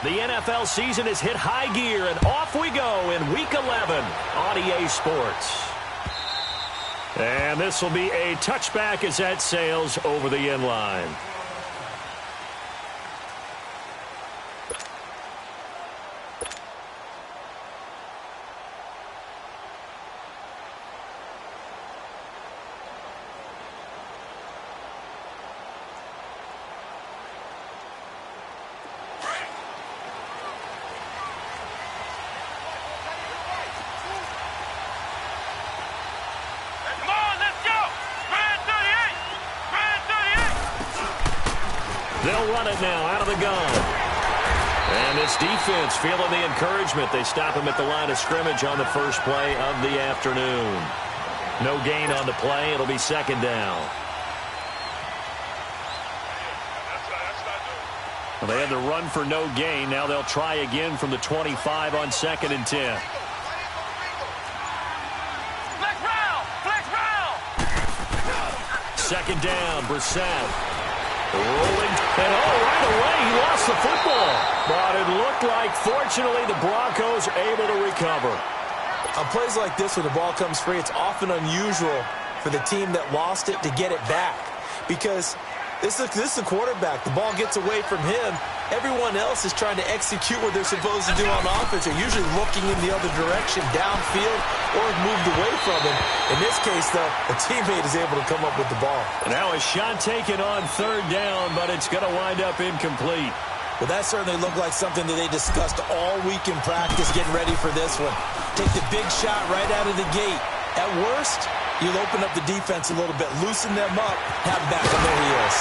The NFL season has hit high gear, and off we go in Week 11 on EA Sports. And this will be a touchback as that sails over the end line. They'll run it now out of the gun. And this defense feeling the encouragement. They stop him at the line of scrimmage on the first play of the afternoon. No gain on the play. It'll be second down. Well, they had the run for no gain. Now they'll try again from the 25 on 2nd and 10. Second down, Brissett. Rolling, and right away, he lost the football. But it looked like, fortunately, the Broncos able to recover. On plays like this, when the ball comes free, it's often unusual for the team that lost it to get it back. Because this is a quarterback. The ball gets away from him. Everyone else is trying to execute what they're supposed to do on offense. They're usually looking in the other direction, downfield, or moved away from him. In this case, though, a teammate is able to come up with the ball. Now a shot taken on third down, but it's going to wind up incomplete. Well, that certainly looked like something that they discussed all week in practice, getting ready for this one. Take the big shot right out of the gate. At worst, you'll open up the defense a little bit, loosen them up, have back on their heels.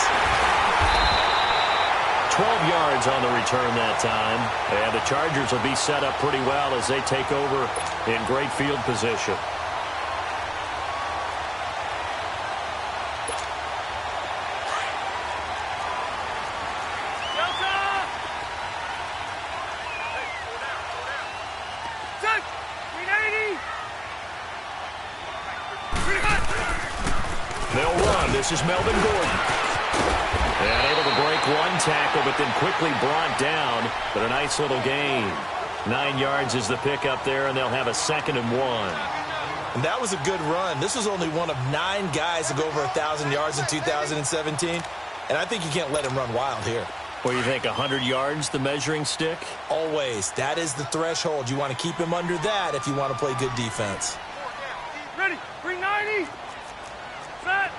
12 yards on the return that time. And the Chargers will be set up pretty well as they take over in great field position. They'll run. This is Melvin Gordon. And able to break one tackle, but then quickly brought down. But a nice little gain. 9 yards is the pickup there, and they'll have a 2nd and 1. And that was a good run. This was only one of 9 guys to go over 1,000 yards in 2017. And I think you can't let him run wild here. What do you think, 100 yards, the measuring stick? Always. That is the threshold. You want to keep him under that if you want to play good defense. Ready, bring 90. Set,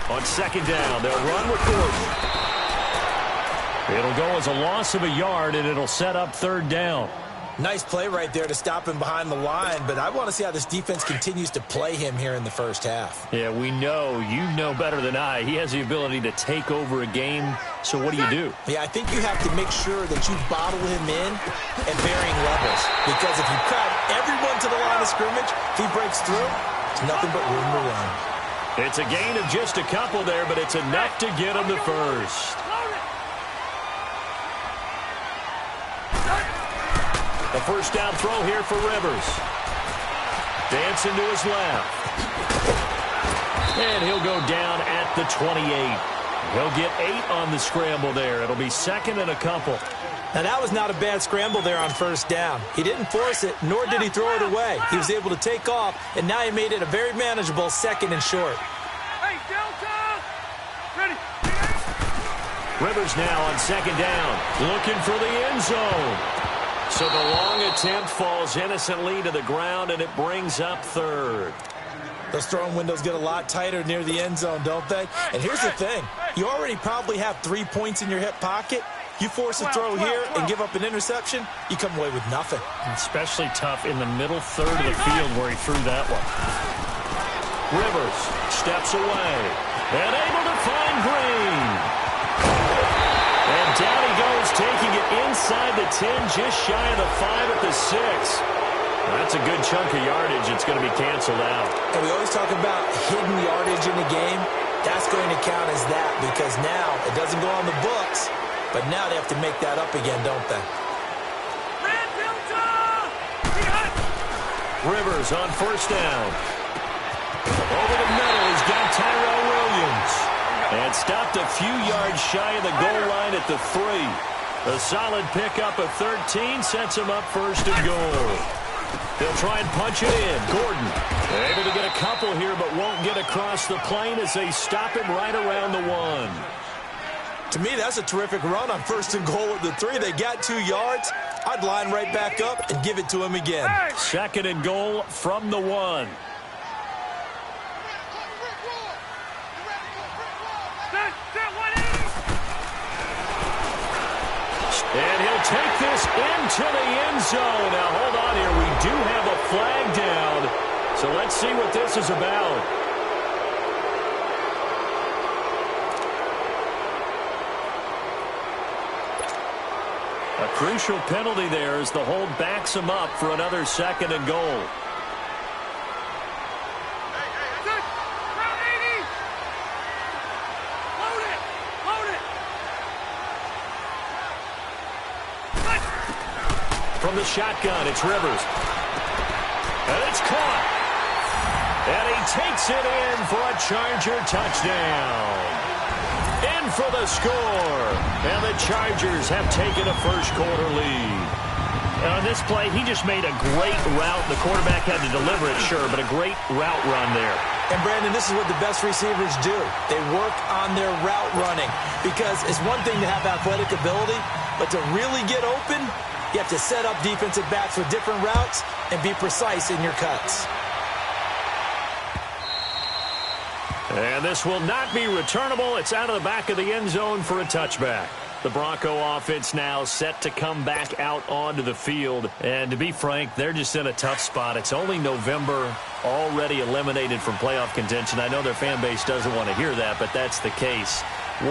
on 2nd down, they'll run with Gordon. It'll go as a loss of a yard, and it'll set up 3rd down. Nice play right there to stop him behind the line, but I want to see how this defense continues to play him here in the first half. Yeah, we know. You know better than I. He has the ability to take over a game, so what do? Yeah, I think you have to make sure that you bottle him in at varying levels, because if you crowd everyone to the line of scrimmage, if he breaks through, it's nothing but room to run. It's a gain of just a couple there, but it's enough to get him the first. A first down throw here for Rivers. Dancing to his left. And he'll go down at the 28. He'll get 8 on the scramble there. It'll be 2nd and a couple. Now, that was not a bad scramble there on first down. He didn't force it, nor did he throw it away. He was able to take off, and now he made it a very manageable 2nd and short. Hey, Delta! Ready. Rivers now on 2nd down, looking for the end zone. So the long attempt falls innocently to the ground, and it brings up 3rd. Those throwing windows get a lot tighter near the end zone, don't they? And here's the thing. You already probably have 3 points in your hip pocket. You force a throw here and give up an interception, you come away with nothing. Especially tough in the middle third of the field where he threw that one. Rivers steps away and able to find Green. And down he goes, taking it inside the 10, just shy of the 5 at the 6. That's a good chunk of yardage. It's going to be canceled out. And we always talk about hidden yardage in the game. That's going to count as that, because now it doesn't go on the books. But now they have to make that up again, don't they? Rivers on first down. Over the middle, he's got Tyrell Williams. And stopped a few yards shy of the goal line at the 3. A solid pickup of 13 sets him up first and goal. They'll try and punch it in. Gordon able to get a couple here, but won't get across the plane as they stop him right around the 1. To me, that's a terrific run on first and goal with the 3. They got 2 yards. I'd line right back up and give it to him again. Second and goal from the 1. And he'll take this into the end zone. Now, hold on here. We do have a flag down. So let's see what this is about. A crucial penalty there as the hold backs him up for another second and goal. From the shotgun, it's Rivers. And it's caught. And he takes it in for a Charger touchdown. In for the score. And the Chargers have taken a first-quarter lead. On this play, he just made a great route. The quarterback had to deliver it, sure, but a great route run there. And, Brandon, this is what the best receivers do. They work on their route running. Because it's one thing to have athletic ability, but to really get open, you have to set up defensive backs with different routes and be precise in your cuts. And this will not be returnable. It's out of the back of the end zone for a touchback. The Bronco offense now set to come back out onto the field. And to be frank, they're just in a tough spot. It's only November, already eliminated from playoff contention. I know their fan base doesn't want to hear that, but that's the case.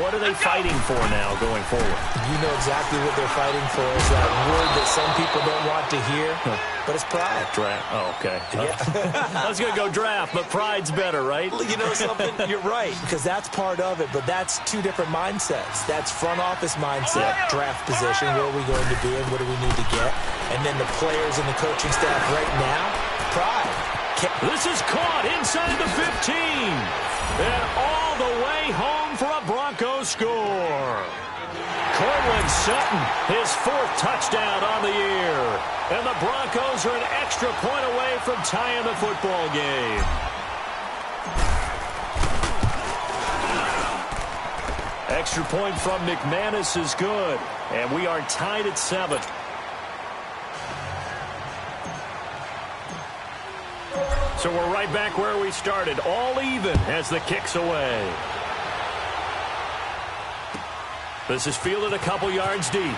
What are they fighting for now going forward? You know exactly what they're fighting for. Is that word that some people don't want to hear, but it's pride. Draft. Oh, okay. Yeah. I was going to go draft, but pride's better, right? You know something? You're right, because that's part of it, but that's 2 different mindsets. That's front office mindset, draft position, where are we going to be and what do we need to get? And then the players and the coaching staff right now, pride. This is caught inside the 15. And all the way home for a Broncos score. Cortland Sutton, his 4th touchdown on the year. And the Broncos are an extra point away from tying the football game. Extra point from McManus is good. And we are tied at 7. So we're right back where we started, all even as the kick's away. This is fielded a couple yards deep.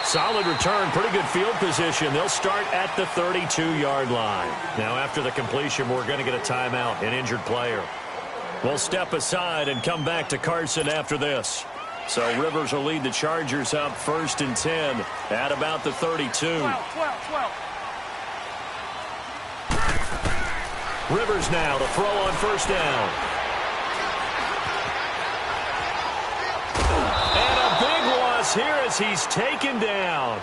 Solid return, pretty good field position. They'll start at the 32-yard line. Now after the completion, we're going to get a timeout, an injured player. We'll step aside and come back to Carson after this. So Rivers will lead the Chargers up 1st and 10 at about the 32. 12. Rivers now to throw on 1st down. And a big loss here as he's taken down.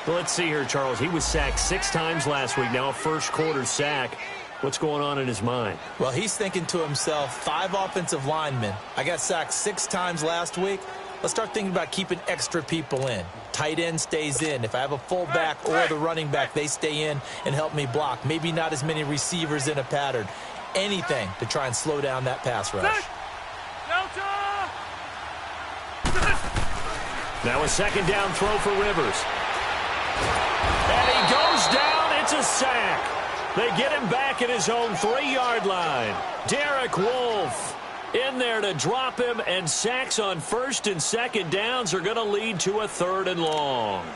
Well, let's see here, Charles. He was sacked 6 times last week. Now a first-quarter sack. What's going on in his mind? Well, he's thinking to himself, 5 offensive linemen. I got sacked 6 times last week. Let's start thinking about keeping extra people in. Tight end stays in. If I have a fullback or the running back, they stay in and help me block. Maybe not as many receivers in a pattern. Anything to try and slow down that pass rush. Now a 2nd down throw for Rivers. And he goes down. It's a sack. They get him back at his own 3-yard line. Derek Wolfe in there to drop him, and sacks on 1st and 2nd downs are going to lead to a 3rd and long.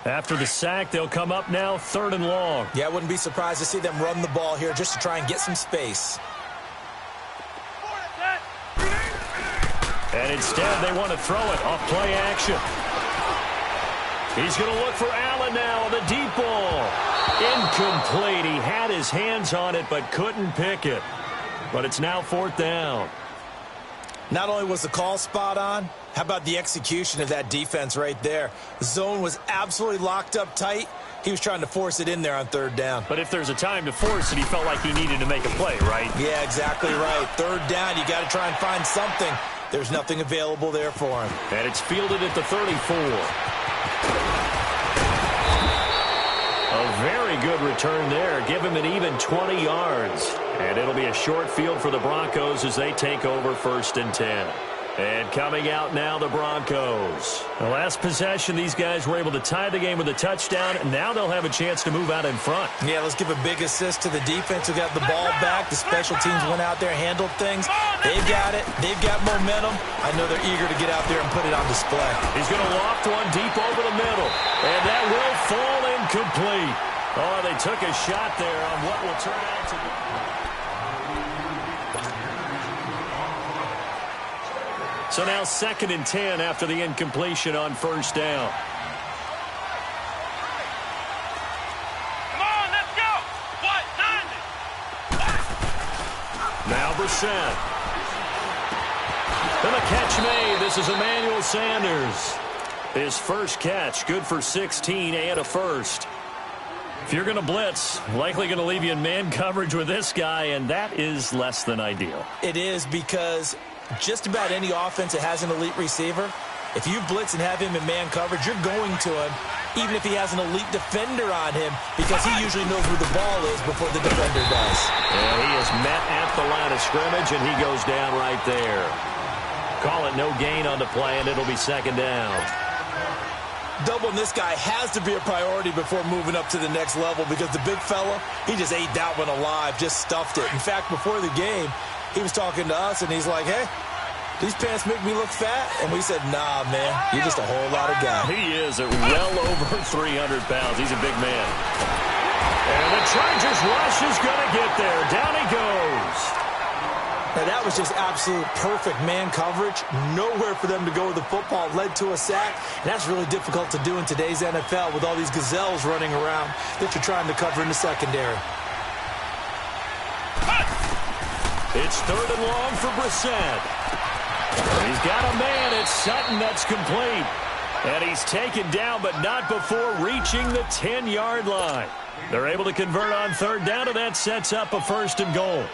After the sack, they'll come up now 3rd and long. Yeah, I wouldn't be surprised to see them run the ball here just to try and get some space. And instead, they want to throw it off play action. He's going to look for Allen now on the deep ball. Incomplete. He had his hands on it but couldn't pick it. But it's now 4th down. Not only was the call spot on, how about the execution of that defense right there? The zone was absolutely locked up tight. He was trying to force it in there on third down. But if there's a time to force it, he felt like he needed to make a play, right? Yeah, exactly right. Third down, you got to try and find something. There's nothing available there for him. And it's fielded at the 34. A very good return there. Give him an even 20 yards. And it'll be a short field for the Broncos as they take over 1st and 10. And coming out now, the Broncos. The last possession, these guys were able to tie the game with a touchdown, and now they'll have a chance to move out in front. Yeah, let's give a big assist to the defense who got the ball back. The special teams went out there, handled things. They've got it. They've got momentum. I know they're eager to get out there and put it on display. He's going to loft one deep over the middle, and that will fall incomplete. Oh, they took a shot there on what will turn out to be. So now 2nd and 10 after the incompletion on 1st down. Come on, let's go. What? 90. Now Brissett. And a catch made. This is Emmanuel Sanders. His first catch, good for 16 and a first. If you're going to blitz, likely going to leave you in man coverage with this guy, and that is less than ideal. It is, because just about any offense that has an elite receiver, if you blitz and have him in man coverage, you're going to him, even if he has an elite defender on him, because he usually knows where the ball is before the defender does. And he is met at the line of scrimmage, and he goes down right there. Call it no gain on the play, and it'll be 2nd down. Doubling this guy has to be a priority before moving up to the next level, because the big fella, he just ate that one alive, just stuffed it. In fact, before the game, he was talking to us, and he's like, hey, these pants make me look fat? And we said, nah, man, you're just a whole lot of guy. He is at well over 300 pounds. He's a big man. And the Chargers rush is going to get there. Down he goes. Now, that was just absolute perfect man coverage. Nowhere for them to go with the football. Led to a sack. And that's really difficult to do in today's NFL with all these gazelles running around that you're trying to cover in the secondary. It's 3rd and long for Brissett. He's got a man. It's Sutton that's complete. And he's taken down, but not before reaching the 10-yard line. They're able to convert on 3rd down, and that sets up a 1st and goal.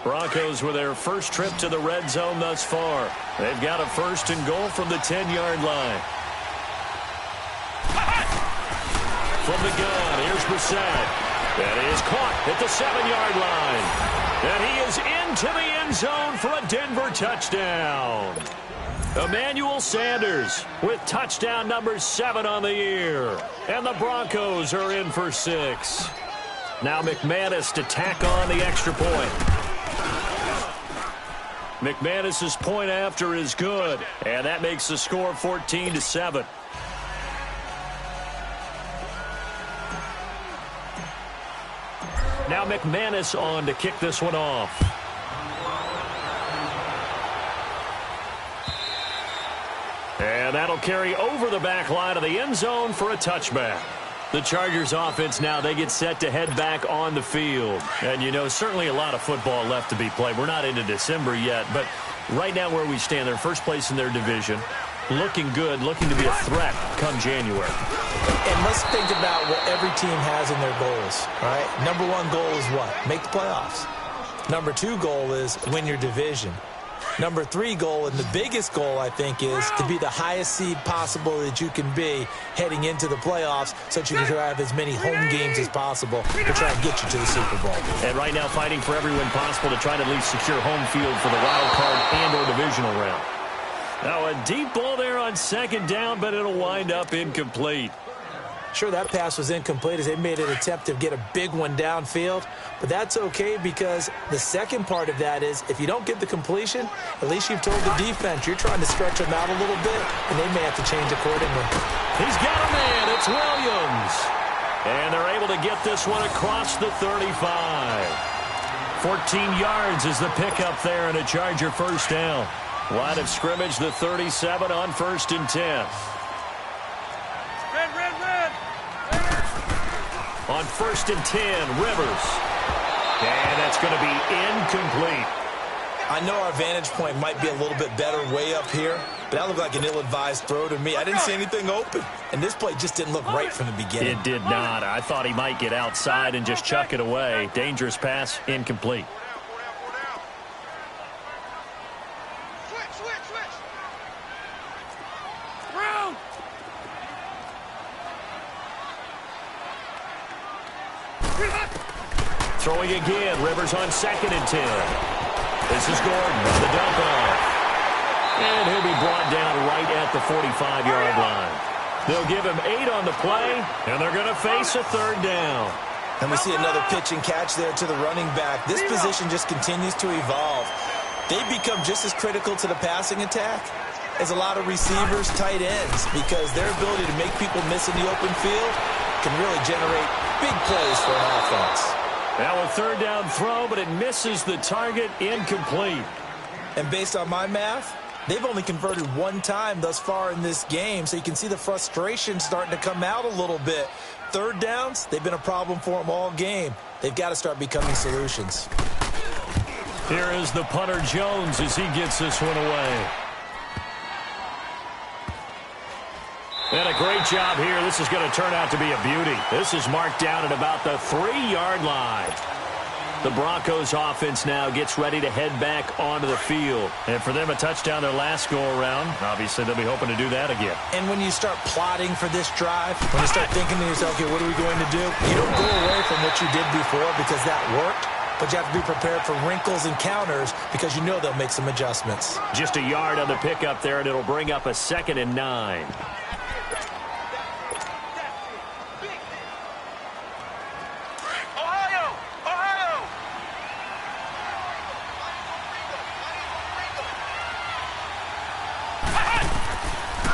Broncos with their first trip to the red zone thus far. They've got a 1st and goal from the 10-yard line. From the gun, here's Brissett. That is caught at the 7-yard line. And he is into the end zone for a Denver touchdown. Emmanuel Sanders with touchdown number 7 on the year. And the Broncos are in for 6. Now McManus to tack on the extra point. McManus's point after is good. And that makes the score 14-7. Now McManus on to kick this one off. And that'll carry over the back line of the end zone for a touchback. The Chargers offense now, they get set to head back on the field. And, you know, certainly a lot of football left to be played. We're not into December yet, but right now where we stand, they're first place in their division. Looking good, looking to be a threat come January. And let's think about what every team has in their goals, right? Number 1 goal is what? Make the playoffs. Number 2 goal is win your division. Number 3 goal, and the biggest goal, I think, is to be the highest seed possible that you can be heading into the playoffs so that you can have as many home games as possible to try and get you to the Super Bowl. And right now fighting for every win possible to try to at least secure home field for the wild card and or divisional round. Now a deep ball there on 2nd down, but it'll wind up incomplete. Sure, that pass was incomplete as they made an attempt to get a big one downfield, but that's okay because the second part of that is if you don't get the completion, at least you've told the defense you're trying to stretch them out a little bit, and they may have to change accordingly. He's got a man. It's Williams. And they're able to get this one across the 35. 14 yards is the pickup there and a Charger 1st down. Line of scrimmage, the 37 on 1st and 10. On 1st and 10, Rivers. And that's going to be incomplete. I know our vantage point might be a little bit better way up here, but that looked like an ill-advised throw to me. I didn't see anything open, and this play just didn't look right from the beginning. It did not. I thought he might get outside and just chuck it away. Dangerous pass, incomplete. Throwing again. Rivers on 2nd and 10. This is Gordon. The dump off. And he'll be brought down right at the 45-yard line. They'll give him 8 on the play, and they're going to face a 3rd down. And we see another pitch and catch there to the running back. This position just continues to evolve. They become just as critical to the passing attack as a lot of receivers, tight ends, because their ability to make people miss in the open field can really generate big plays for an offense. Now a 3rd down throw, but it misses the target, incomplete. And based on my math, they've only converted 1 time thus far in this game, so you can see the frustration starting to come out a little bit. 3rd downs, they've been a problem for them all game. They've got to start becoming solutions. Here is the punter Jones as he gets this one away. And a great job here. This is going to turn out to be a beauty. This is marked down at about the 3-yard line. The Broncos offense now gets ready to head back onto the field. And for them, a touchdown their last go-around. Obviously, they'll be hoping to do that again. And when you start plotting for this drive, when you start thinking to yourself, okay, what are we going to do? You don't go away from what you did before because that worked, but you have to be prepared for wrinkles and counters because you know they'll make some adjustments. Just a yard on the pickup there, and it'll bring up a 2nd and 9.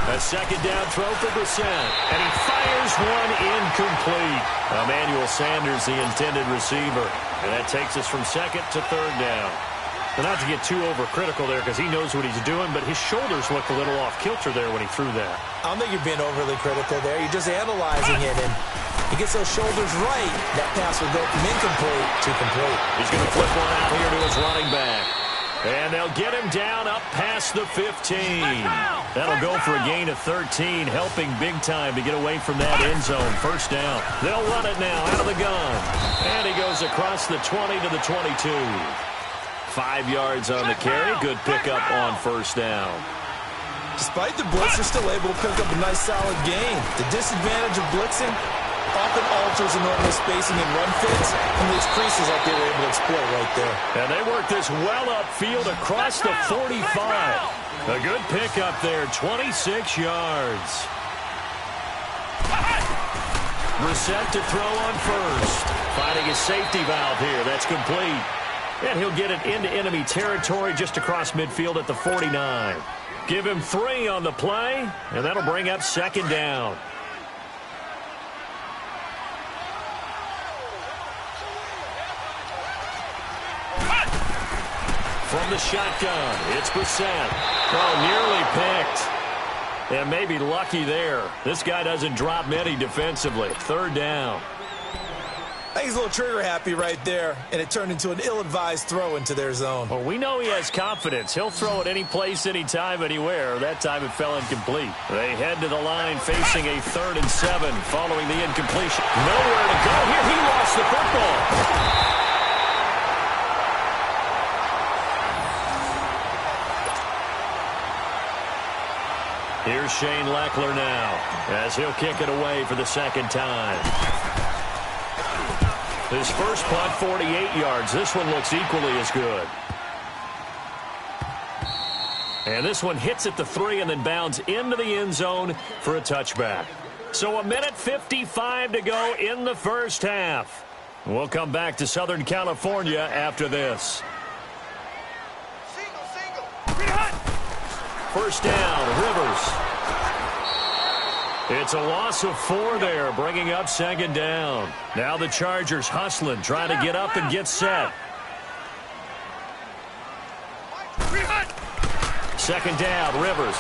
A 2nd down throw for Brissett, and he fires one incomplete. Emmanuel Sanders, the intended receiver. And that takes us from 2nd to 3rd down. And not to get too overcritical there because he knows what he's doing, but his shoulders looked a little off kilter there when he threw that. I don't think you're being overly critical there. You're just analyzing it, and he gets those shoulders right. That pass will go from incomplete to complete. He's going to flip one out here to his running back. And they'll get him down up past the 15. That'll go for a gain of 13, helping big time to get away from that end zone. 1st down. They'll run it now out of the gun. And he goes across the 20 to the 22. 5 yards on the carry. Good pickup on 1st down. Despite the blitz, they're still able to pick up a nice solid gain. The disadvantage of blitzing often alters the normal spacing and run fits and leaves creases like they were able to exploit right there. And they work this well upfield across the 45. A good pickup there, 26 yards. Brissett to throw on 1st. Finding a safety valve here. That's complete. And he'll get it into enemy territory just across midfield at the 49. Give him 3 on the play, and that'll bring up 2nd down. From the shotgun, it's Brissett. Oh, nearly picked. And maybe lucky there. This guy doesn't drop many defensively. 3rd down. I think he's a little trigger happy right there, and it turned into an ill-advised throw into their zone. Well, we know he has confidence. He'll throw it any place, anytime, anywhere. That time it fell incomplete. They head to the line facing a 3rd and 7 following the incompletion. Nowhere to go here. He lost the football. Here's Shane Leckler now as he'll kick it away for the 2nd time. His first punt, 48 yards. This one looks equally as good. And this one hits at the 3 and then bounds into the end zone for a touchback. So 1:55 to go in the 1st half. We'll come back to Southern California after this. 1st down, Rivers. It's a loss of 4 there, bringing up 2nd down. Now the Chargers hustling, trying to get up and get set. 2nd down, Rivers.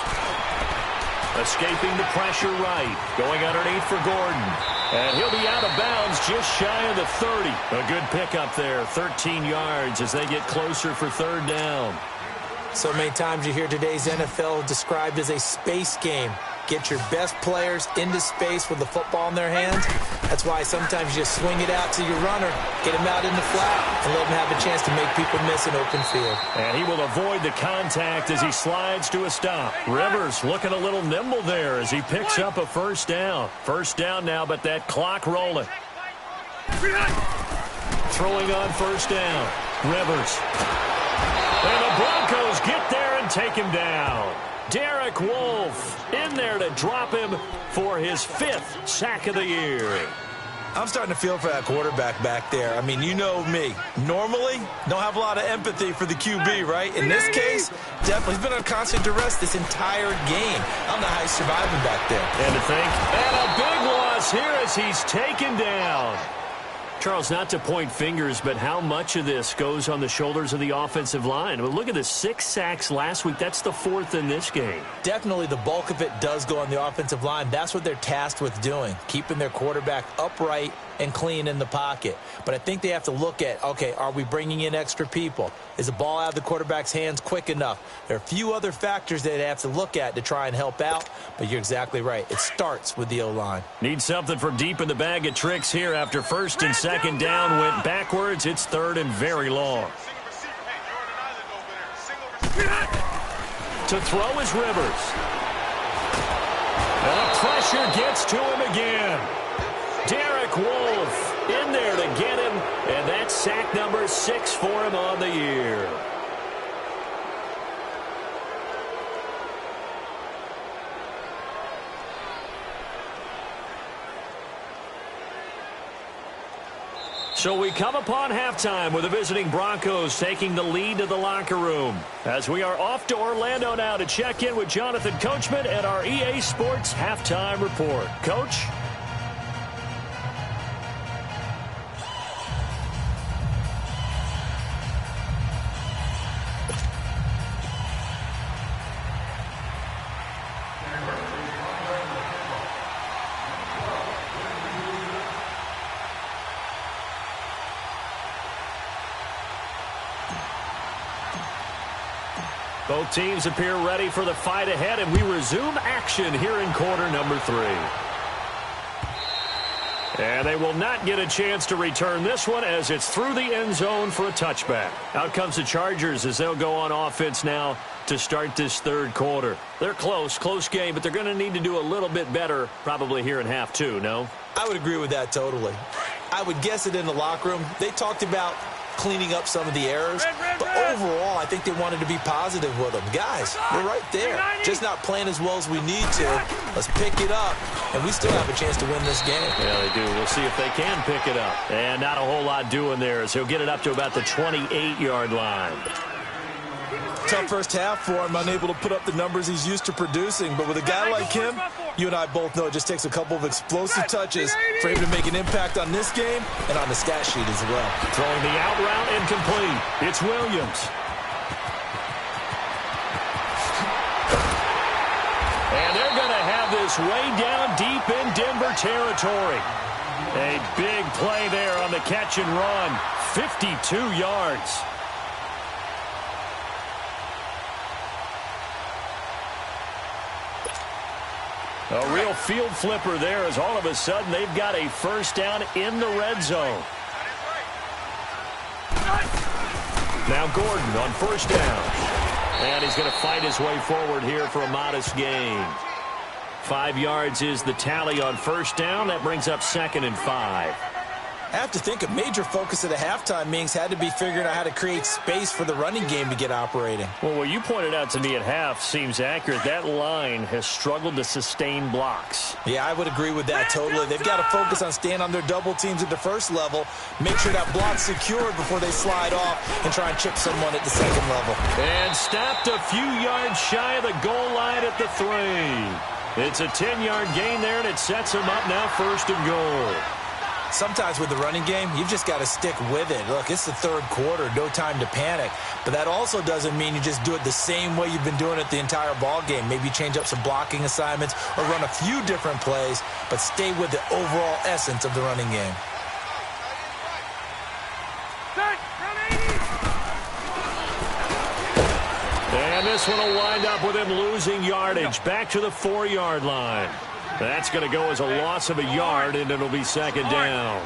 Escaping the pressure right. Going underneath for Gordon. And he'll be out of bounds just shy of the 30. A good pickup there, 13 yards as they get closer for 3rd down. So many times you hear today's NFL described as a space game. Get your best players into space with the football in their hands. That's why sometimes you just swing it out to your runner, get him out in the flat, and let him have a chance to make people miss an open field. And he will avoid the contact as he slides to a stop. Rivers looking a little nimble there as he picks up a first down. First down now, but that clock rolling. Throwing on first down. Rivers. And the Broncos get there and take him down. Derek Wolfe in there to drop him for his 5th sack of the year. I'm starting to feel for that quarterback back there. I mean, you know me. Normally, don't have a lot of empathy for the QB, right? In this case, definitely. He's been on constant duress this entire game. I don't know how he's surviving back there. And to think, and a big loss here as he's taken down. Charles, not to point fingers, but how much of this goes on the shoulders of the offensive line? Well, look at the 6 sacks last week. That's the 4th in this game. Definitely the bulk of it does go on the offensive line. That's what they're tasked with doing, keeping their quarterback upright and clean in the pocket. But I think they have to look at, okay, are we bringing in extra people? Is the ball out of the quarterback's hands quick enough? There are a few other factors they have to look at to try and help out, but you're exactly right. It starts with the O-line. Need something from deep in the bag of tricks here after first and second down went backwards. It's 3rd and very long. To throw is Rivers. And the pressure gets to him again. Derek Wolfe in there to get him, and that's sack number 6 for him on the year. So we come upon halftime with the visiting Broncos taking the lead to the locker room. As we are off to Orlando now to check in with Jonathan Coachman at our EA Sports Halftime Report. Coach? Both teams appear ready for the fight ahead, and we resume action here in quarter number 3. And they will not get a chance to return this one as it's through the end zone for a touchback. Out comes the Chargers as they'll go on offense now to start this 3rd quarter. They're close game, but they're going to need to do a little bit better probably here in half 2, no? I would agree with that totally. I would guess it in the locker room. They talked about cleaning up some of the errors, but overall, I think they wanted to be positive with them. Guys, we're right there. Just not playing as well as we need to. Let's pick it up, and we still have a chance to win this game. Yeah, they do. We'll see if they can pick it up. And not a whole lot doing there as he'll get it up to about the 28-yard line. Tough first half for him, unable to put up the numbers he's used to producing. But with a guy like him, you and I both know it just takes a couple of explosive touches for him to make an impact on this game and on the stat sheet as well. Throwing the out route incomplete. It's Williams. And they're going to have this way down deep in Denver territory. A big play there on the catch and run. 52 yards. A real field flipper there as all of a sudden they've got a first down in the red zone. Now Gordon on first down. And he's going to fight his way forward here for a modest gain. 5 yards is the tally on first down. That brings up 2nd and 5. I have to think a major focus at the halftime meetings had to be figuring out how to create space for the running game to get operating. Well, what you pointed out to me at half seems accurate. That line has struggled to sustain blocks. Yeah, I would agree with that totally. They've got to focus on staying on their double teams at the first level, make sure that block's secured before they slide off and try and chip someone at the second level. And stopped a few yards shy of the goal line at the 3. It's a 10-yard gain there, and it sets them up now 1st and goal. Sometimes with the running game, you've just got to stick with it. Look, it's the 3rd quarter, no time to panic. But that also doesn't mean you just do it the same way you've been doing it the entire ball game. Maybe change up some blocking assignments or run a few different plays, but stay with the overall essence of the running game. this one will wind up with him losing yardage. Back to the 4-yard line. That's going to go as a loss of a yard, and it'll be second down.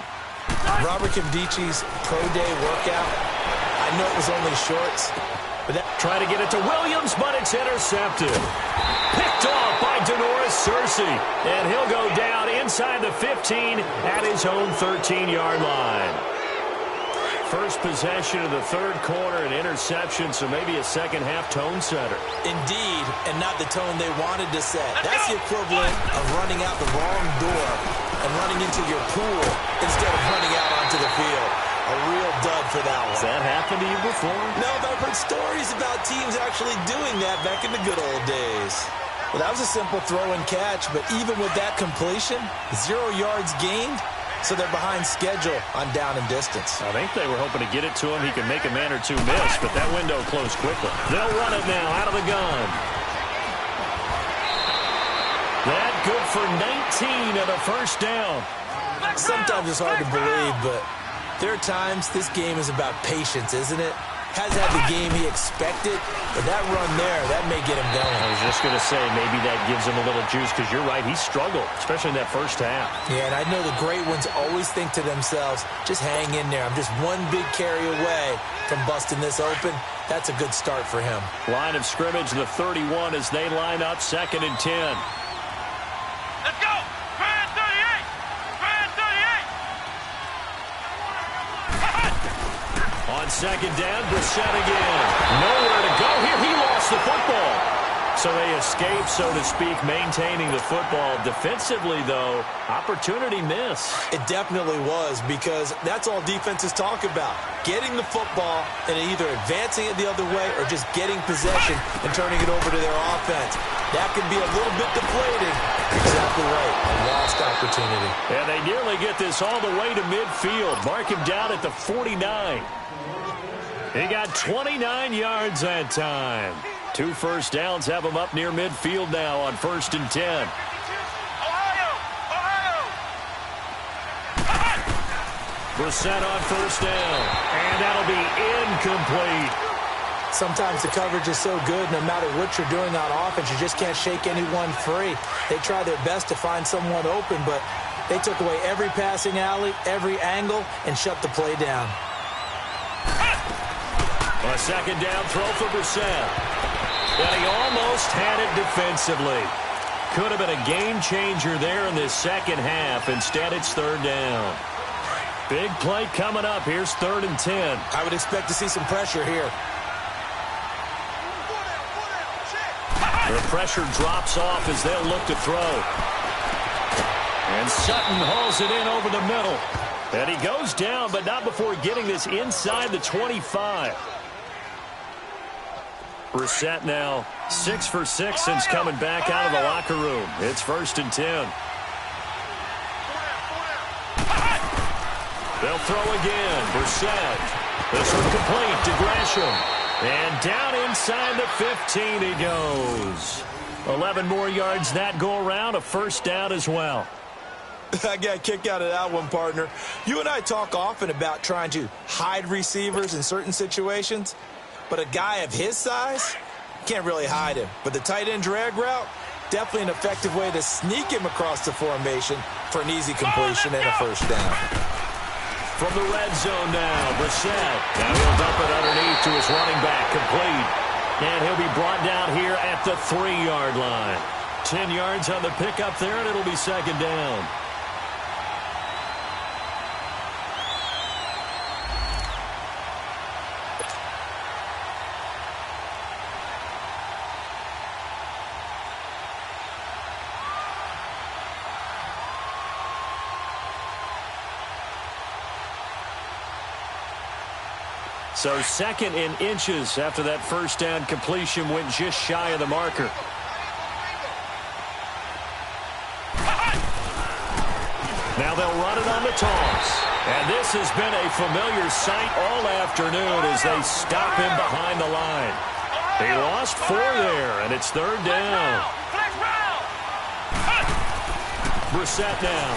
Robert Kimdichi's pro day workout, I know it was only shorts, but try to get it to Williams, but it's intercepted. Picked off by Denoris Searcy, and he'll go down inside the 15 at his own 13-yard line. First possession of the third quarter, an interception, so maybe a second-half tone setter. Indeed, and not the tone they wanted to set. That's the equivalent of running out the wrong door and running into your pool instead of running out onto the field. A real dud for that one. Has that happened to you before? No, but I've heard stories about teams actually doing that back in the good old days. Well, that was a simple throw and catch, but even with that completion, 0 yards gained, so they're behind schedule on down and distance. I think they were hoping to get it to him. He could make a man or two miss, but that window closed quickly. They'll run it now out of the gun. That good for 19 and a first down. Sometimes it's hard to believe, but there are times this game is about patience, isn't it? Has had the game he expected, but that run there, that may get him going. I was just going to say, maybe that gives him a little juice, because you're right, he struggled, especially in that first half. Yeah, and I know the great ones always think to themselves, just hang in there. I'm just one big carry away from busting this open. That's a good start for him. Line of scrimmage, the 31, as they line up, 2nd and 10. Let's go! Grand 38! Grand 38! On second down, Brissett again. Nowhere to go here. He lost the football. So they escape, so to speak, maintaining the football. Defensively, though, opportunity miss. It definitely was, because that's all defenses talk about. Getting the football and either advancing it the other way or just getting possession and turning it over to their offense. That can be a little bit deflating. Exactly right. A lost opportunity. And they nearly get this all the way to midfield. Mark him down at the 49. He got 29 yards that time. 2 first downs have him up near midfield now on 1st and 10. Ohio! Brissett on first down. And that'll be incomplete. Sometimes the coverage is so good, no matter what you're doing on offense, you just can't shake anyone free. They try their best to find someone open, but they took away every passing alley, every angle, and shut the play down. A second down throw for Brissett. And he almost had it defensively. Could have been a game changer there in this second half. Instead, it's 3rd down. Big play coming up. Here's 3rd and 10. I would expect to see some pressure here. The pressure drops off as they'll look to throw. And Sutton hauls it in over the middle. And he goes down, but not before getting this inside the 25. Brissett now 6 for 6 since coming back out of the locker room. It's 1st and 10. They'll throw again. Brissett. This one complete to Gresham. And down inside the 15 he goes. 11 more yards that go around. A first down as well. I got a kick out of that one, partner. You and I talk often about trying to hide receivers in certain situations. But a guy of his size, can't really hide him. But the tight end drag route, definitely an effective way to sneak him across the formation for an easy completion and a first down. From the red zone now, Brissett. Now he'll dump it underneath to his running back, complete. And he'll be brought down here at the 3-yard line. 10 yards on the pickup there, and it'll be second down. So 2nd in inches after that first down completion went just shy of the marker. Now they'll run it on the toss. And this has been a familiar sight all afternoon as they stop him behind the line. He lost 4 there, and it's 3rd down. Brissett now.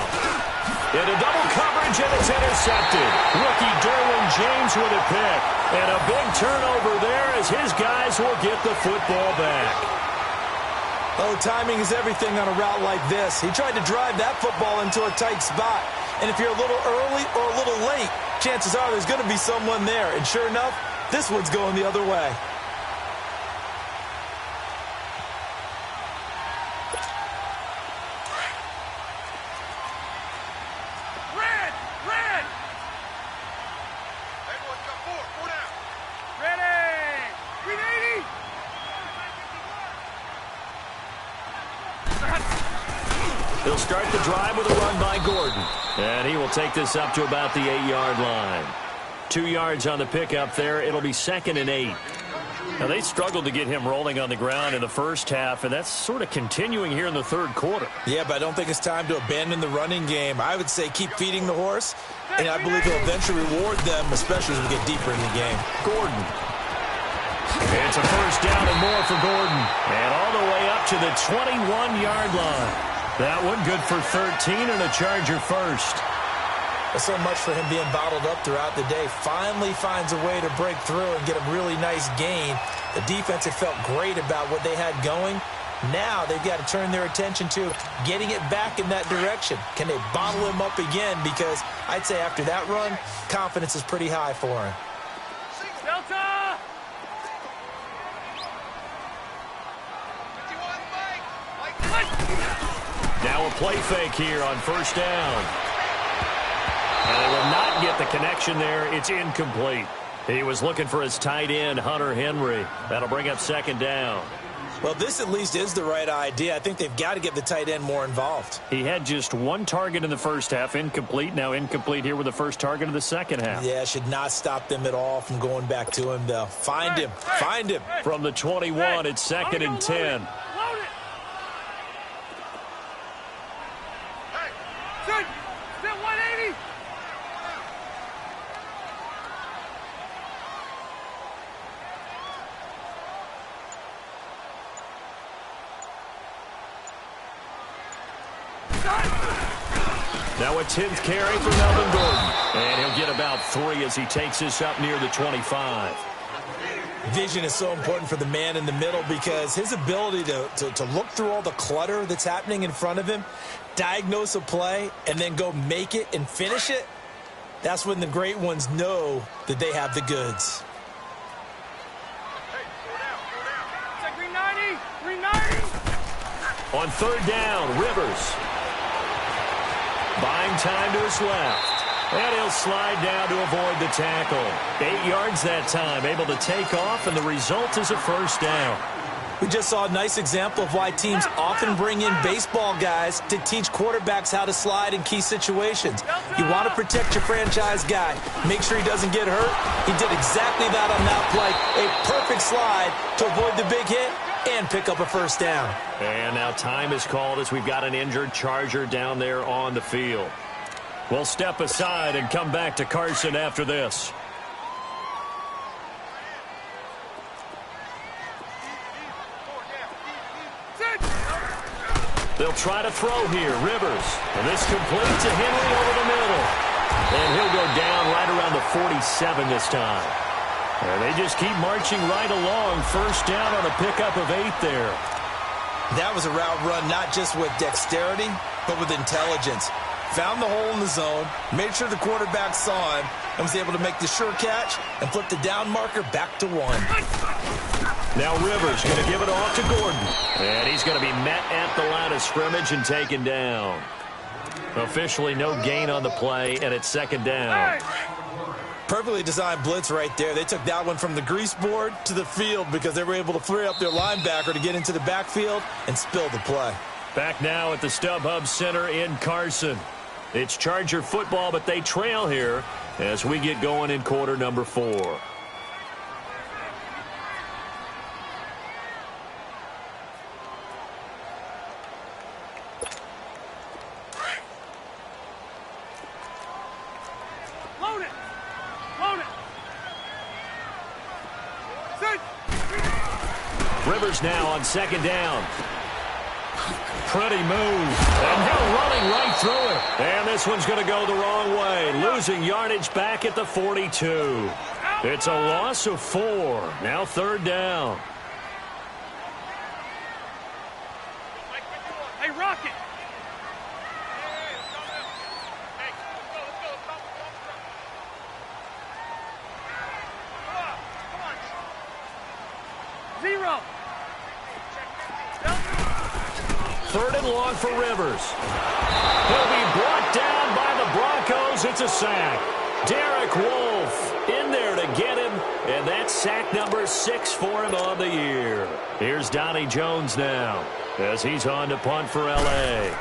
Into double coverage, and it's intercepted. Rookie Derwin James with a pick. And a big turnover there as his guys will get the football back. Oh, timing is everything on a route like this. He tried to drive that football into a tight spot. And if you're a little early or a little late, chances are there's going to be someone there. And sure enough, this one's going the other way. He'll start the drive with a run by Gordon. And he will take this up to about the 8-yard line. 2 yards on the pickup there. It'll be 2nd and 8. Now, they struggled to get him rolling on the ground in the first half, and that's sort of continuing here in the third quarter. Yeah, but I don't think it's time to abandon the running game. I would say keep feeding the horse, and I believe he'll eventually reward them, especially as we get deeper in the game. Gordon. It's a first down and more for Gordon. And all the way up to the 21-yard line. That one good for 13 and a Charger first. There's so much for him being bottled up throughout the day. Finally finds a way to break through and get a really nice gain. The defense had felt great about what they had going. Now they've got to turn their attention to getting it back in that direction. Can they bottle him up again? Because I'd say after that run, confidence is pretty high for him. Delta! Now a play fake here on first down. And they will not get the connection there. It's incomplete. He was looking for his tight end, Hunter Henry. That'll bring up 2nd down. Well, this at least is the right idea. I think they've got to get the tight end more involved. He had just 1 target in the first half, incomplete. Now incomplete here with the first target of the second half. Yeah, should not stop them at all from going back to him, though. Find him. Find him. From the 21, it's 2nd and 10. Sit 180. Now a 10th carry for Melvin Gordon. And he'll get about 3 as he takes this up near the 25. Vision is so important for the man in the middle because his ability to look through all the clutter that's happening in front of him, diagnose a play, and then go make it and finish it, that's when the great ones know that they have the goods. Check 390. 390. On 3rd down, Rivers. Buying time to his left. And he'll slide down to avoid the tackle. 8 yards that time, able to take off, and the result is a first down. We just saw a nice example of why teams often bring in baseball guys to teach quarterbacks how to slide in key situations. You want to protect your franchise guy. Make sure he doesn't get hurt. He did exactly that on that play. A perfect slide to avoid the big hit and pick up a first down. And now time is called as we've got an injured Charger down there on the field. We'll step aside and come back to Carson after this. They'll try to throw here. Rivers. And this complete to Henry over the middle. And he'll go down right around the 47 this time. And they just keep marching right along. First down on a pickup of 8 there. That was a route run not just with dexterity, but with intelligence. Found the hole in the zone, made sure the quarterback saw him, and was able to make the sure catch and flip the down marker back to 1. Now Rivers going to give it off to Gordon. And he's going to be met at the line of scrimmage and taken down. Officially no gain on the play, and it's 2nd down. Perfectly designed blitz right there. They took that one from the grease board to the field because they were able to free up their linebacker to get into the backfield and spill the play. Back now at the StubHub Center in Carson. It's Charger football, but they trail here as we get going in quarter number 4. Rivers now on 2nd down. Pretty move. And he'll running right through it. And this one's going to go the wrong way. Losing yardage back at the 42. It's a loss of 4. Now 3rd down. Hey, Rocket. Zero. 3rd and long for Rivers. He'll be brought down by the Broncos. It's a sack. Derek Wolfe in there to get him, and that's sack number 6 for him on the year. Here's Donnie Jones now as he's on to punt for L.A.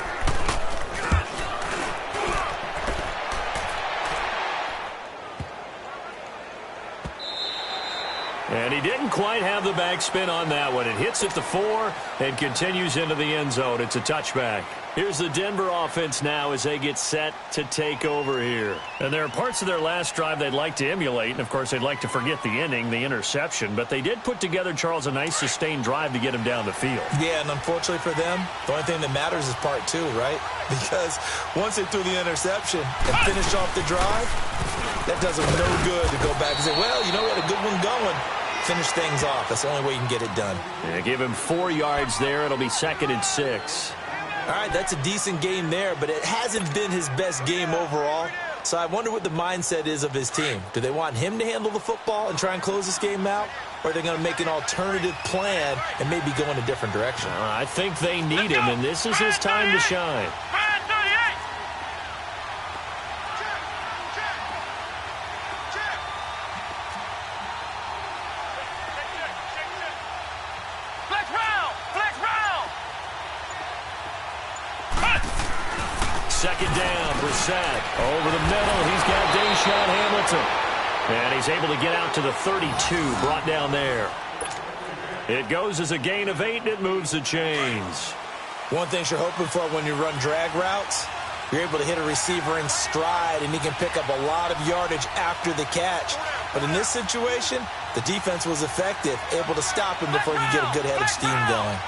And he didn't quite have the backspin on that one. It hits at the 4 and continues into the end zone. It's a touchback. Here's the Denver offense now as they get set to take over here. And there are parts of their last drive they'd like to emulate. And, of course, they'd like to forget the inning, the interception. But they did put together, Charles, a nice sustained drive to get him down the field. Yeah, and unfortunately for them, the only thing that matters is part 2, right? Because once they threw the interception and finished off the drive, that does them no good to go back and say, well, you know, we had a good one going. Finish things off. That's the only way you can get it done. Yeah, give him 4 yards there. It'll be 2nd and 6. All right, that's a decent game there, but it hasn't been his best game overall. So I wonder what the mindset is of his team. Do they want him to handle the football and try and close this game out? Or are they going to make an alternative plan and maybe go in a different direction? I think they need him, and this is his time to shine. Second down, Brissett. Over the middle, he's got Deshaun Hamilton. And he's able to get out to the 32, brought down there. It goes as a gain of 8, and it moves the chains. One thing you're hoping for when you run drag routes, you're able to hit a receiver in stride, and he can pick up a lot of yardage after the catch. But in this situation, the defense was effective, able to stop him before he could get a good head of steam going.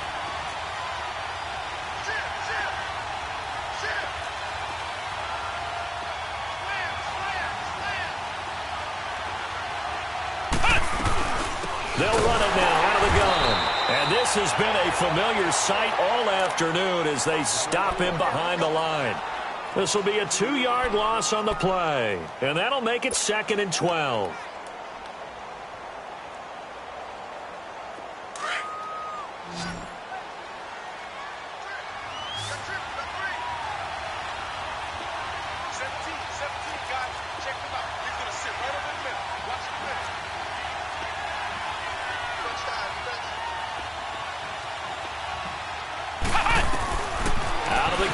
They'll run it now out of the gun. And this has been a familiar sight all afternoon as they stop him behind the line. This will be a 2-yard loss on the play. And that'll make it 2nd and 12.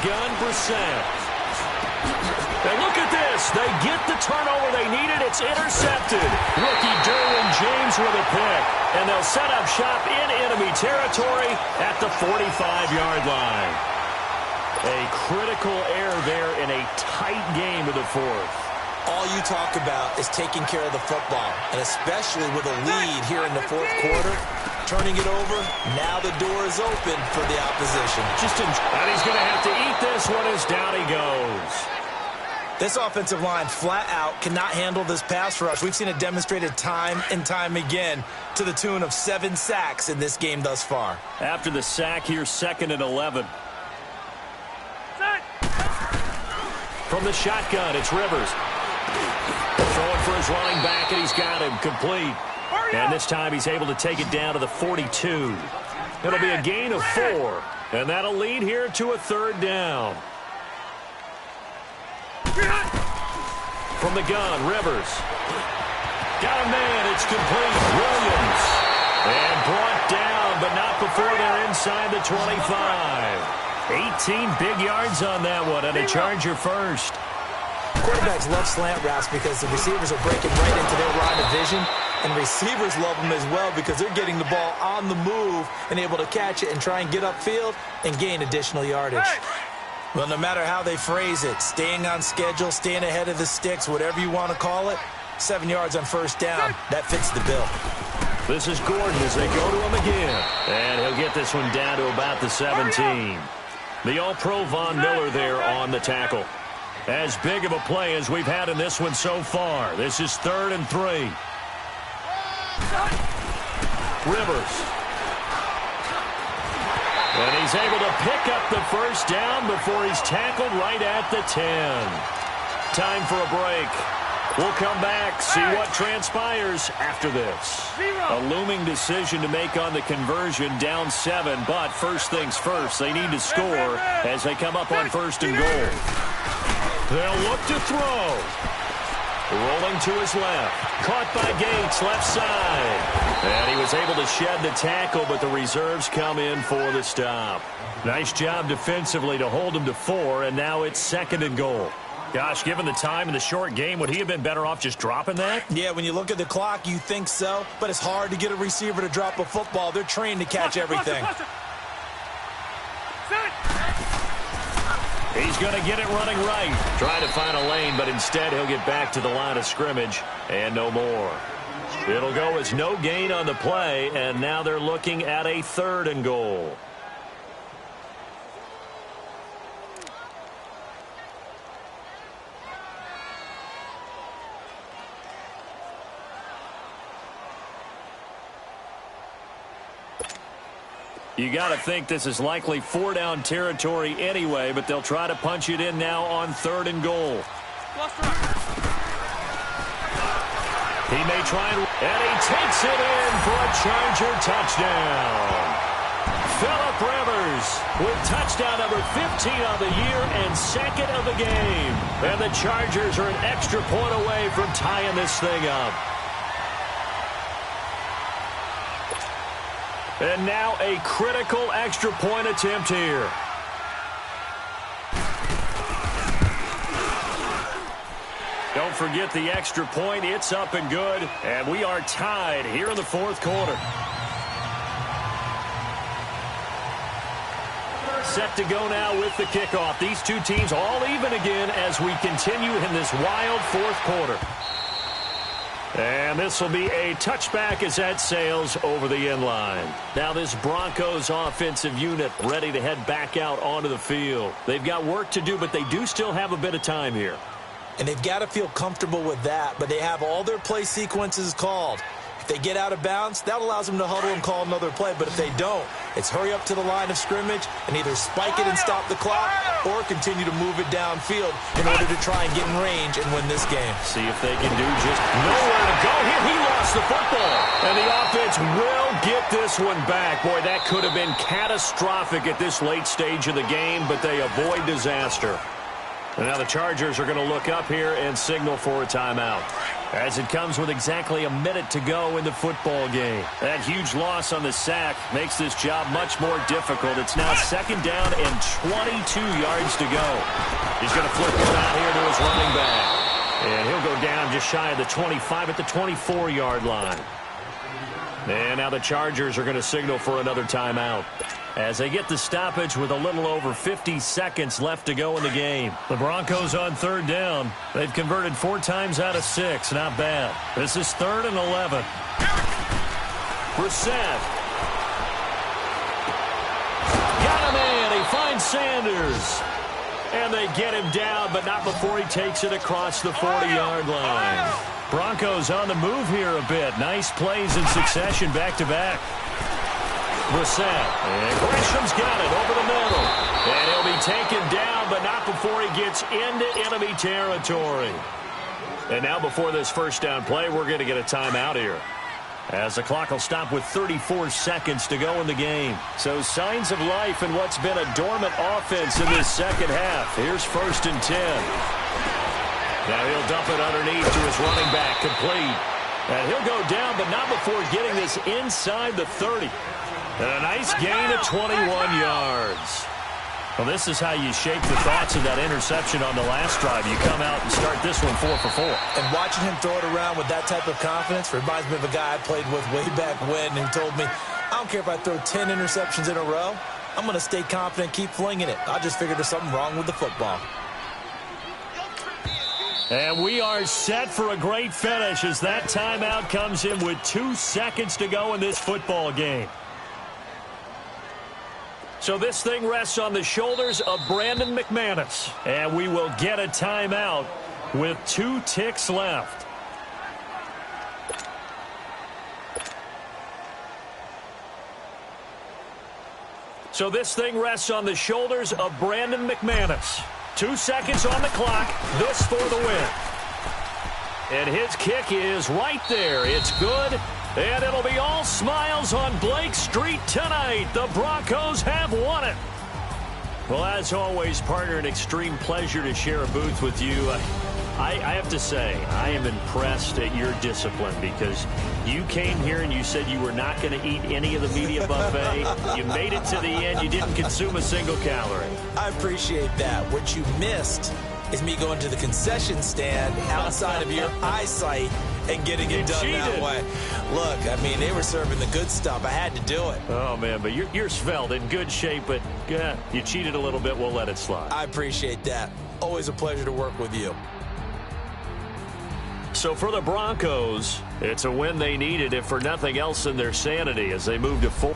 Gun, Brissett. And look at this. They get the turnover they needed. It's intercepted. Rookie Derwin James with a pick. And they'll set up shop in enemy territory at the 45-yard line. A critical error there in a tight game of the 4th. All you talk about is taking care of the football, and especially with a lead here in the 4th quarter. Turning it over, now the door is open for the opposition. And he's going to have to eat this one as down he goes. This offensive line flat out cannot handle this pass rush. We've seen it demonstrated time and time again to the tune of 7 sacks in this game thus far. After the sack, here's 2nd and 11. From the shotgun, it's Rivers. Throwing for his running back, and he's got him complete. And this time he's able to take it down to the 42. It'll be a gain of 4. And that'll lead here to a 3rd down. From the gun, Rivers. Got a man, it's complete. Williams. And brought down, but not before they're inside the 25. 18 big yards on that one, and a Charger first. Quarterbacks love slant routes because the receivers are breaking right into their line of vision. And receivers love them as well because they're getting the ball on the move and able to catch it and try and get upfield and gain additional yardage. Well, no matter how they phrase it, staying on schedule, staying ahead of the sticks, whatever you want to call it, 7 yards on 1st down, that fits the bill. This is Gordon as they go to him again. And he'll get this one down to about the 17. The All-Pro Von Miller there on the tackle. As big of a play as we've had in this one so far. This is 3rd and 3. Rivers. And he's able to pick up the first down before he's tackled right at the 10. Time for a break. We'll come back, see what transpires after this. A looming decision to make on the conversion, down 7, but first things first, they need to score as they come up on 1st and goal. They'll look to throw. Rolling to his left. Caught by Gates, left side. And he was able to shed the tackle, but the reserves come in for the stop. Nice job defensively to hold him to 4, and now it's 2nd and goal. Gosh, given the time in the short game, would he have been better off just dropping that? Yeah, when you look at the clock, you think so, but it's hard to get a receiver to drop a football. They're trained to catch everything. He's going to get it running right. Trying to find a lane, but instead he'll get back to the line of scrimmage and no more. It'll go as no gain on the play, and now they're looking at a 3rd and goal. You got to think this is likely 4-down territory anyway, but they'll try to punch it in now on 3rd and goal. He may try and he takes it in for a Charger touchdown. Phillip Rivers with touchdown number 15 of the year and 2nd of the game. And the Chargers are an extra point away from tying this thing up. And now a critical extra point attempt here. Don't forget the extra point. It's up and good. And we are tied here in the 4th quarter. Set to go now with the kickoff. These two teams all even again as we continue in this wild 4th quarter. And this will be a touchback as that sails over the end line. Now this Broncos offensive unit ready to head back out onto the field. They've got work to do, but they do still have a bit of time here. And they've got to feel comfortable with that, but they have all their play sequences called. If they get out of bounds, that allows them to huddle and call another play. But if they don't, it's hurry up to the line of scrimmage and either spike it and stop the clock or continue to move it downfield in order to try and get in range and win this game. See if they can do just nowhere to go here. He lost the football. And the offense will get this one back. Boy, that could have been catastrophic at this late stage of the game, but they avoid disaster. And now the Chargers are going to look up here and signal for a timeout, as it comes with exactly a minute to go in the football game. That huge loss on the sack makes this job much more difficult. It's now 2nd down and 22 yards to go. He's going to flip it out here to his running back. And he'll go down just shy of the 25 at the 24-yard line. And now the Chargers are going to signal for another timeout, as they get the stoppage with a little over 50 seconds left to go in the game. The Broncos on 3rd down. They've converted 4 times out of 6. Not bad. This is 3rd and 11. Brissett. Got him in. He finds Sanders. And they get him down, but not before he takes it across the 40-yard line. Broncos on the move here a bit. Nice plays in succession back-to-back. Brissett, and Gresham's got it over the middle. And he'll be taken down, but not before he gets into enemy territory. And now before this 1st down play, we're going to get a timeout here, as the clock will stop with 34 seconds to go in the game. So signs of life in what's been a dormant offense in this 2nd half. Here's 1st and 10. Now he'll dump it underneath to his running back, complete. And he'll go down, but not before getting this inside the 30. And a nice gain of 21 yards. Well, this is how you shape the thoughts of that interception on the last drive. You come out and start this one 4 for 4. And watching him throw it around with that type of confidence reminds me of a guy I played with way back when who told me, I don't care if I throw 10 interceptions in a row. I'm going to stay confident, keep flinging it. I just figured there's something wrong with the football. And we are set for a great finish as that timeout comes in with 2 seconds to go in this football game. So this thing rests on the shoulders of Brandon McManus. And we will get a timeout with 2 ticks left. So this thing rests on the shoulders of Brandon McManus. 2 seconds on the clock. This for the win. And his kick is right there. It's good. And it'll be all smiles on Blake Street tonight. The Broncos have won it. Well, as always, partner, an extreme pleasure to share a booth with you. I have to say, I am impressed at your discipline because you came here and you said you were not going to eat any of the media buffet. You made it to the end. You didn't consume a single calorie. I appreciate that. What you missed is me going to the concession stand outside of your eyesight and getting it done that way. Look, I mean, they were serving the good stuff. I had to do it. Oh, man, but you're svelte, in good shape, but you cheated a little bit. We'll let it slide. I appreciate that. Always a pleasure to work with you. So for the Broncos, it's a win they needed, if for nothing else in their sanity, as they move to 4.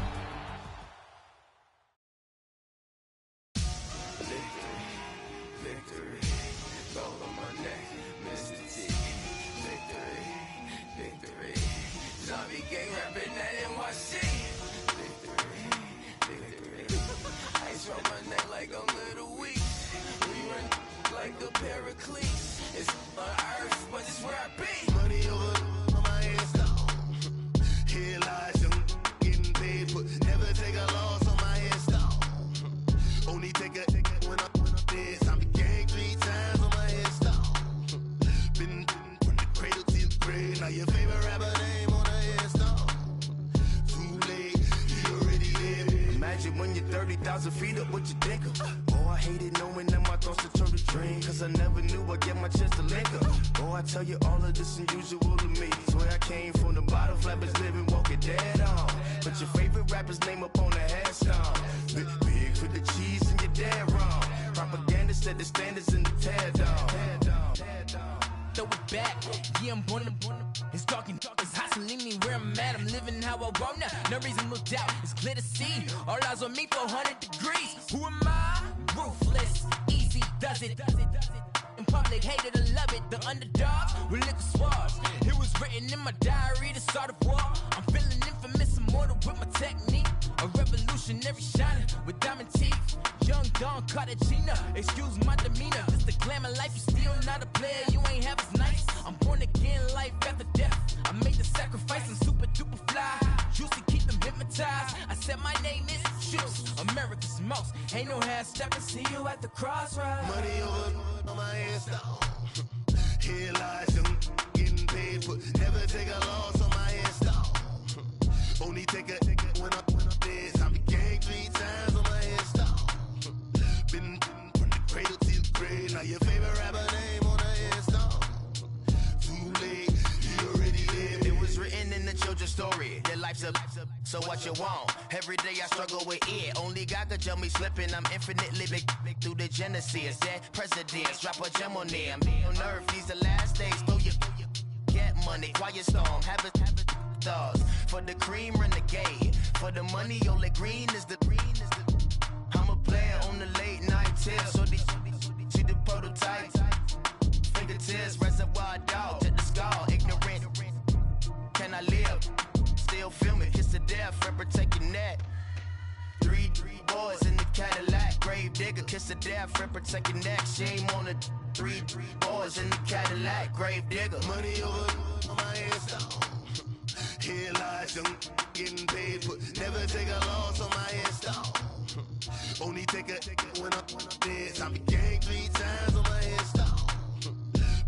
So what you want? Every day I struggle with it. Only God could tell me slipping. I'm infinitely big through the Genesis. Dead presidents, drop a gem on them. On earth, these the last days. Throw your get money, quiet storm. Have it stars. For the cream, renegade. For the money, only green is the I'm a player on the late night tips. So these see the prototype. Fingertips, reservoir dog. Check the skull, ignorant. Can I live? Still film it, kiss to death, rep protect your neck. Three boys in the Cadillac, grave digger, kiss to death, rep protect your neck. Shame on the three boys in the Cadillac, grave digger. Money over on my headstone. Here lies young, getting paid, but never take a loss on my headstone. Only take a when I'm dead. I be gang 3 times on my headstone.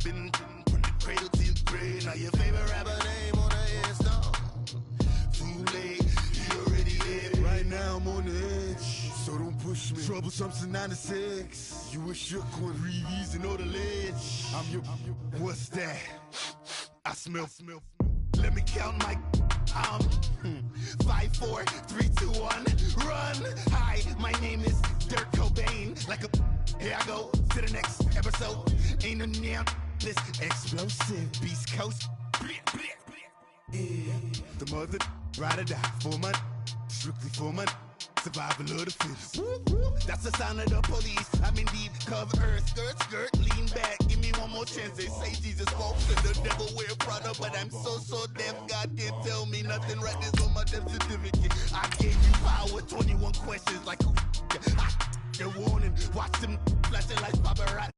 Been from the cradle to the grave. Now your favorite rapper name on the headstone. Right now I'm on the edge, so don't push me. Troublesome since 96. You a shook one, breathe and know the ledge. I'm your, what's that? I smell. Let me count my 5, 4, 3, 2, 1, run. Hi, my name is Dirk Cobain. Like a, here I go to the next episode. Ain't no damn ruthless, explosive, beast coast. Yeah, the mother ride or die for my strictly for my survival of the fittest. That's the sound of the police. I'm in deep cover, skirt, lean back. Give me one more chance. They say Jesus walks and the devil wear Prada, but I'm so deaf. God can't tell me nothing. Right this on my death certificate. I gave you power. 21 questions like who? The warning. Watch them flashing like paparazzi.